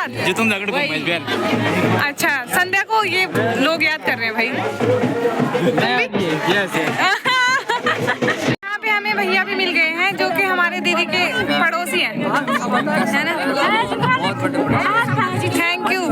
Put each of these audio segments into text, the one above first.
याद? जो तुम दगड़ को वही। बहन। अच्छा, संध्या को ये लोग याद कर रहे हैं भाई। यस यहाँ पे हमें भैया भी मिल गए हैं जो कि हमारे दीदी के पड़ोसी हैं, है ना? Thank you.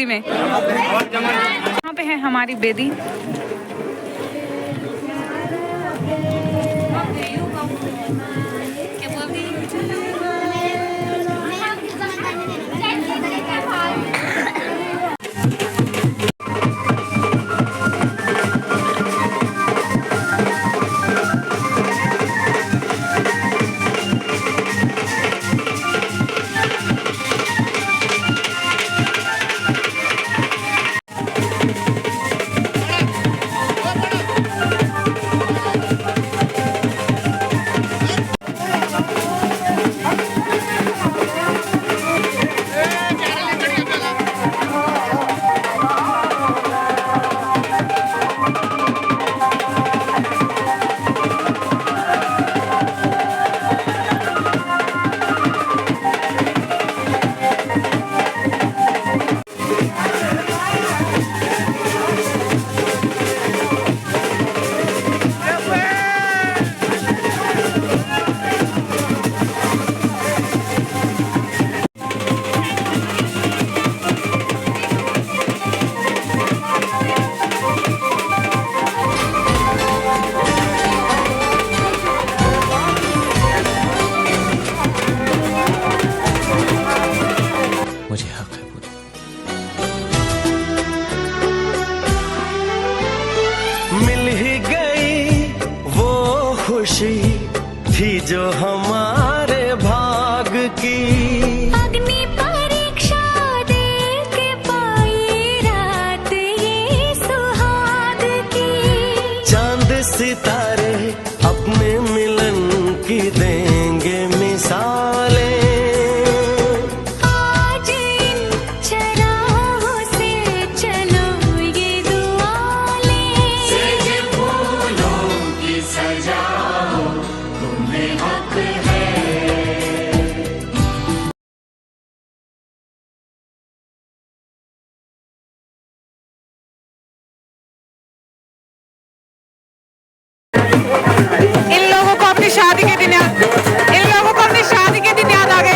में। यहाँ पे है हमारी बेदी। खुशी थी जो हमारे भाग की, अग्नि परीक्षा दे के पाई रात ये सुहाग की। चांद सितारे अपने मिलन की देंगे मिसालें, आज इन चराहों से चलो ये दुआ लें। सेज फूलों की सजा तुम्हें हक है। इन लोगों को अपनी शादी के दिन याद आ गए।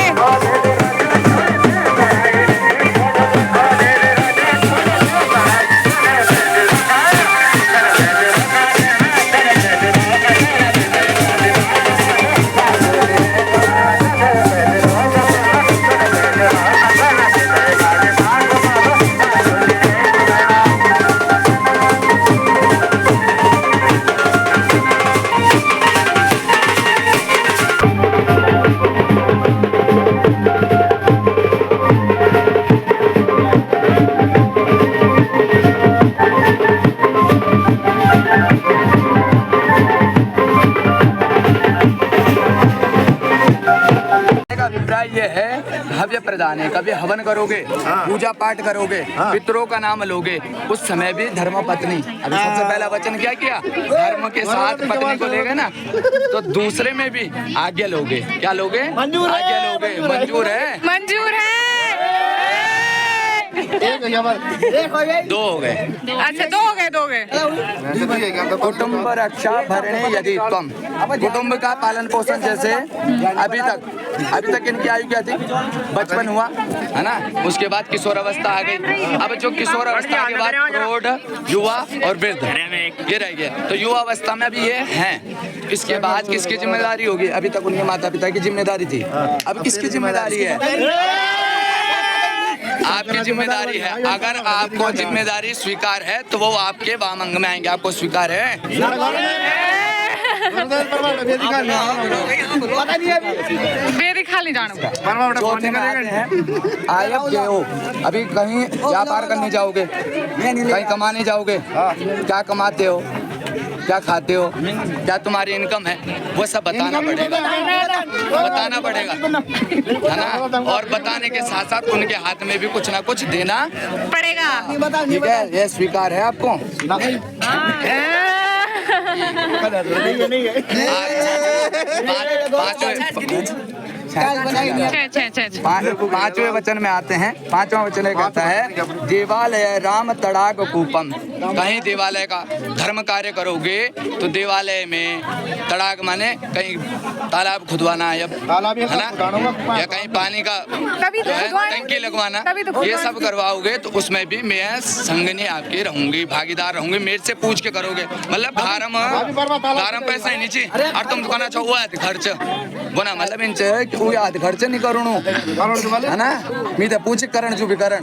अभिप्राय ये है, भव्य प्रदान है। कभी हवन करोगे, पूजा पाठ करोगे, पितरों का नाम लोगे, उस समय भी धर्म पत्नी, अभी सबसे पहला वचन क्या किया, धर्म के साथ पत्नी को लेगे ना, तो दूसरे में भी आज्ञा लोगे। क्या लोगे? आज्ञा लोगे। मंजूर है? मंजूर है। दो हो गए। अच्छा, दो हो गए। कुटुंब रक्षा भरणे यदि तुम, कुटुंब का पालन पोषण जैसे अभी तक इनकी आयु क्या थी? बचपन हुआ है ना, उसके बाद किशोर अवस्था आ गई। अब जो किशोर अवस्था के बाद प्रौढ़, युवा और वृद्ध ये रह गया। तो युवा अवस्था में अभी ये हैं। इसके बाद किसकी जिम्मेदारी होगी? अभी तक उनके माता पिता की जिम्मेदारी थी, अब किसकी जिम्मेदारी है? आपकी जिम्मेदारी है। अगर आपको जिम्मेदारी स्वीकार है तो वो आपके वामंग में आएंगे। आपको स्वीकार है? बेरी खाली जानो। अभी कहीं व्यापार करने जाओगे, कहीं कमाने जाओगे, क्या कमाते हो, क्या खाते हो, क्या तुम्हारी इनकम है, वो सब बताना पड़ेगा है ना। और बताने के साथ साथ उनके हाथ में भी कुछ ना कुछ देना पड़ेगा। ठीक है, ये स्वीकार है आपको? पांचवें वचन में आते हैं। पांचवा वचन ये कहता है देवालय राम तड़ाग कूपम। कहीं देवालय का धर्म कार्य करोगे तो देवालय में तड़ाग माने कहीं तालाब खुदवाना है ना, या कहीं पानी का जो है टंकी लगवाना, ये सब करवाओगे तो उसमें भी मैं संगनी आपकी रहूंगी, भागीदार रहूंगी। मेरे से पूछ के करोगे, मतलब फार्म पैसा ही नीचे और तुम दुकाना चाहो खर्च बोना, मतलब इनसे खर्च नहीं करूँ है ना, मी तो पूछ करण जो भी करण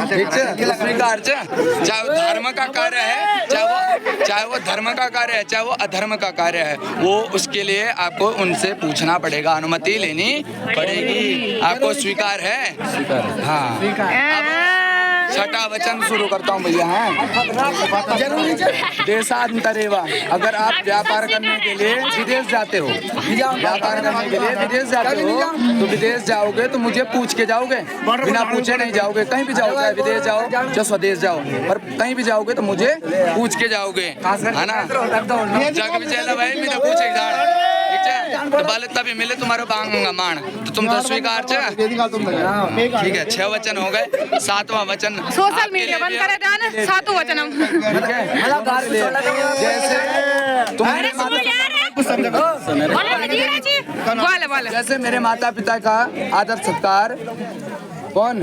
ठीक है। स्वीकार चाहे वो धर्म का कार्य है, चाहे वो धर्म का कार्य है, चाहे वो अधर्म का कार्य है, वो उसके लिए आपको उनसे पूछना पड़ेगा, अनुमति लेनी पड़ेगी। आपको स्वीकार है? हाँ। छठा वचन शुरू करता हूँ भैया। है जरूरी देशांतरेवा। अगर आप व्यापार करने के लिए विदेश जाते हो, व्यापार करने के लिए विदेश जाते हो, तो विदेश जाओगे तो मुझे पूछ के जाओगे, बिना पूछे नहीं जाओगे। कहीं भी जाओगे, विदेश जाओ चाहे स्वदेश जाओ, पर कहीं भी जाओगे तो मुझे पूछ के जाओगे, है ना। जग विजय भाई बिना पूछे तो बाल तभी मिले तुम्हारे बांग मान, तो तुम तो स्वीकार ठीक है। 6 वचन हो गए। 7वां वचन सोशल मीडिया बंद करे जाना। 7वां वचन जैसे मेरे माता पिता का आदर सत्कार कौन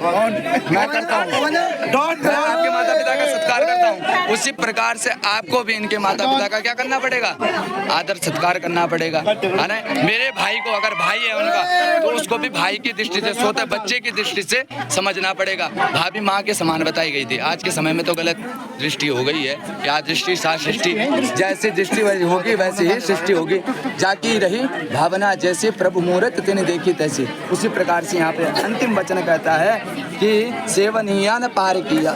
मैं करता हूँ, मैं आपके माता पिता का सत्कार करता हूँ, उसी प्रकार से आपको भी इनके माता पिता का क्या करना पड़ेगा, आदर सत्कार करना पड़ेगा, है ना। मेरे भाई को अगर भाई है उनका, तो उसको भी भाई की दृष्टि से, सोते बच्चे की दृष्टि से समझना पड़ेगा। भाभी माँ के समान बताई गई थी। आज के समय में तो गलत दृष्टि हो गई है। क्या दृष्टि सा सृष्टि, जैसी दृष्टि होगी वैसी ही सृष्टि होगी। जाकी रही भावना जैसे प्रभु मुहूर्त तेने देखी तैसी, उसी प्रकार से यहाँ पे अंतिम वचन कहता है कि सेवनिया न पार किया।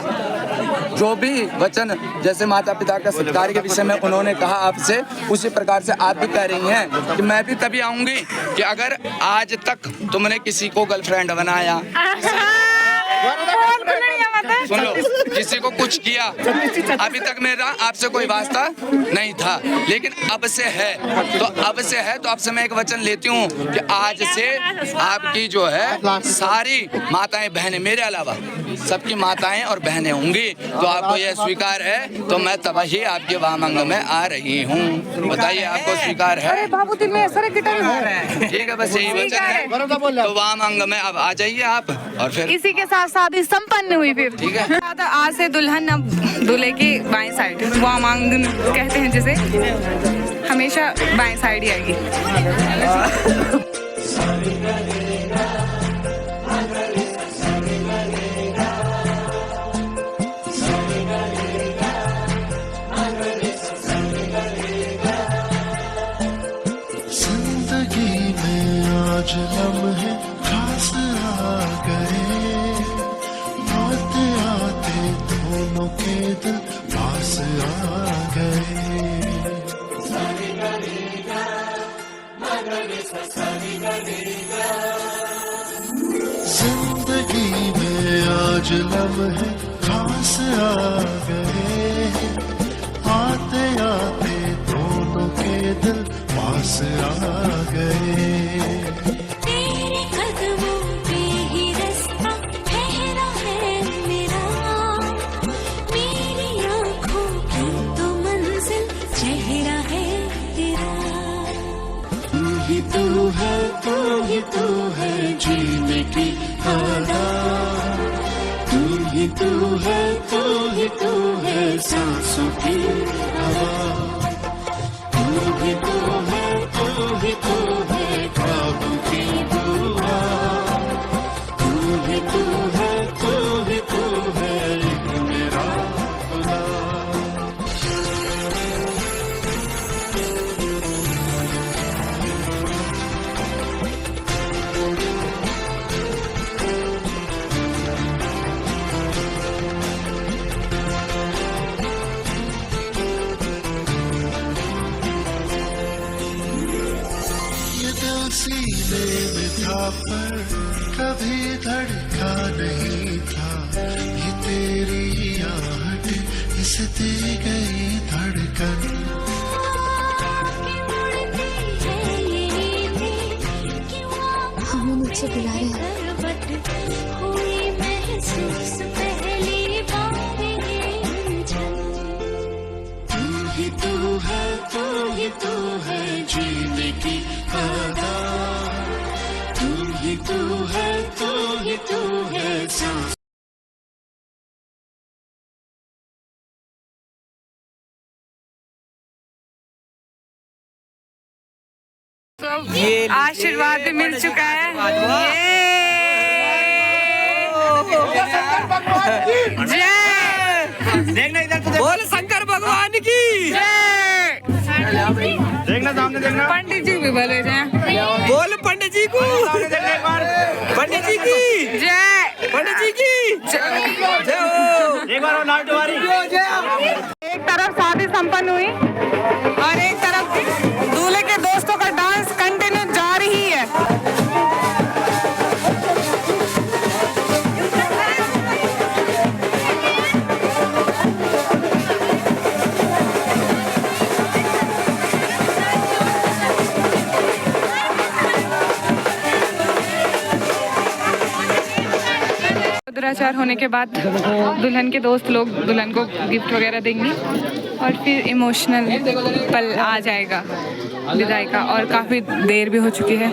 जो भी वचन जैसे माता पिता का सत्कार के विषय में उन्होंने कहा आपसे, उसी प्रकार से आप भी कह रही हैं कि मैं भी तभी आऊंगी कि अगर आज तक तुमने किसी को गर्लफ्रेंड बनाया, सुन लो, किसी को कुछ किया, अभी तक मेरा आपसे कोई वास्ता नहीं था, लेकिन अब से है, तो अब से है तो आपसे मैं एक वचन लेती हूँ कि आज से आपकी जो है सारी माताएं बहनें, मेरे अलावा सबकी माताएं और बहनें होंगी। तो आपको यह स्वीकार है, तो मैं तब ही आपके वामंग में आ रही हूँ। बताइए आपको स्वीकार है? ठीक है, बस यही वचन है। तो वामंग में अब आ जाइए आप, और फिर इसी के साथ शादी संपन्न हुई। फिर ठीक है। आज से दुल्हन अब दूल्हे की बाएं साइड, वामांगन कहते हैं जिसे, हमेशा बाएं साइड ही आएगी। जिंदगी में आज लम्हे खास आ गए, आते आते दोनों के दिल पास आ गए। जिंदगी में आज लम्हे खास आ गए, आते आते दोनों के दिल पास आ गए। तेरे कदमों पे ही रास्ता ठहरा है मेरा, मेरी आँखों की तो मंजिल चेहरा है तेरा। तू ही तू है, तू ही तू है जीने की आदत, तू ही तू है, तू ही तू है सांसों की हवा, तू ही तू है, तू ही तू है ख्वाबों की दुआ, तू ही तू है, तू ही तू है एक मेरा खुदा। सीने में था पर कभी धड़का नहीं था, ये तेरी आहट इस दी गई धड़कन। करवट हुई महसूस पहली बार ये छन। तू ही तू है, तू ही तू है जीने की आदत। तू ही तू है, तू ही तू है सांस। आशीर्वाद भी मिल चुका है। जय बोल शंकर भगवान की जय। देखना सामने देखना। पंडित जी भी बोले जय। बोल पंडित जी को। पंडित जी की जय। पंडित जी की जय हो। एक बार लाइट वाली। एक तरफ शादी संपन्न हुई और एक तरफ दूल्हे के दोस्तों का डांस कंटिन्यू जारी ही है। दुराचार होने के बाद दुल्हन के दोस्त लोग दुल्हन को गिफ्ट वगैरह देंगे और फिर इमोशनल पल आ जाएगा विदाई का। और काफ़ी देर भी हो चुकी है।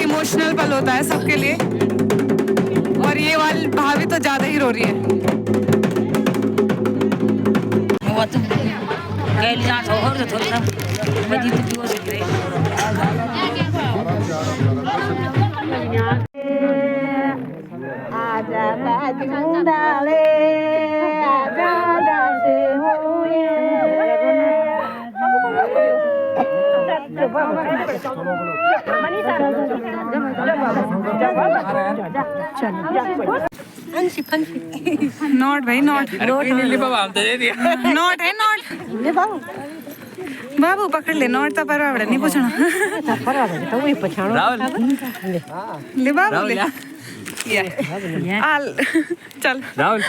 इमोशनल पल होता है सबके लिए और ये वाली भाभी तो ज्यादा ही रो रही है। नोट भाई नोट नोट है नोट बाबू पकड़ ले नोट तो परवाड़ा नहीं पूछना ले बाबू ले आल चल राहुल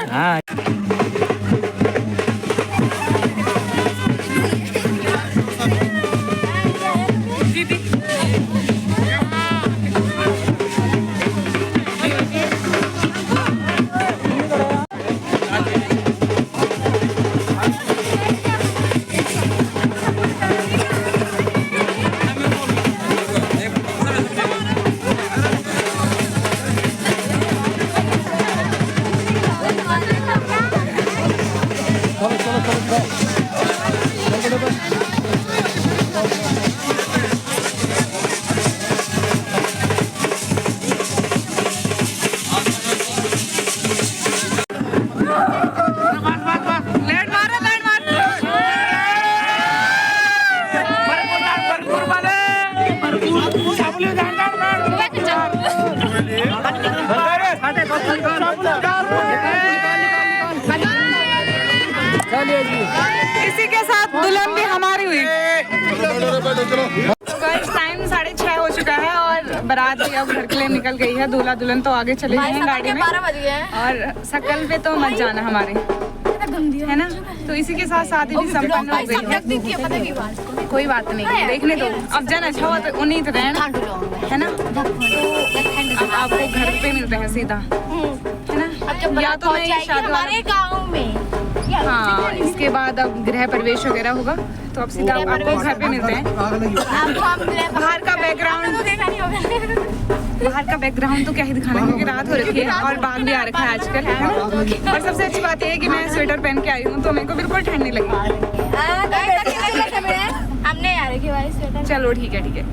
इसी के साथ दुल्हन भी हमारी हुई। तो इस टाइम 6:30 हो चुका है और बारात भी अब घर के लिए निकल गई है। दूल्हा दुल्हन तो आगे चले गए हैं गाड़ी में 12 बज गए हैं और शकल पे तो मत जाना हमारे, है ना। तो इसी के साथ शादी भी संपन्न हो गई है। कोई बात नहीं, देखने दो। अब जन अच्छा हुआ तो उन्हीं तो रहना, है ना। तो अब आपको घर पे मिलते हैं सीधा, है ना। या तो मैं शादी हमारे गाँव में, हाँ, इसके बाद अब गृह प्रवेश वगैरह होगा तो अब सीधा आपको घर पे मिलते हैं। बाहर का बैकग्राउंड बाहर का बैकग्राउंड तो क्या ही दिखाना, क्योंकि रात हो रखी है और बाग भी आ रखा है आजकल, है ना। और सबसे अच्छी बात यह है कि मैं स्वेटर पहन के आई हूँ तो मेरे को बिल्कुल ठंड नहीं लगी। हमने यार की भाई स्वेटर। चलो ठीक है, ठीक है।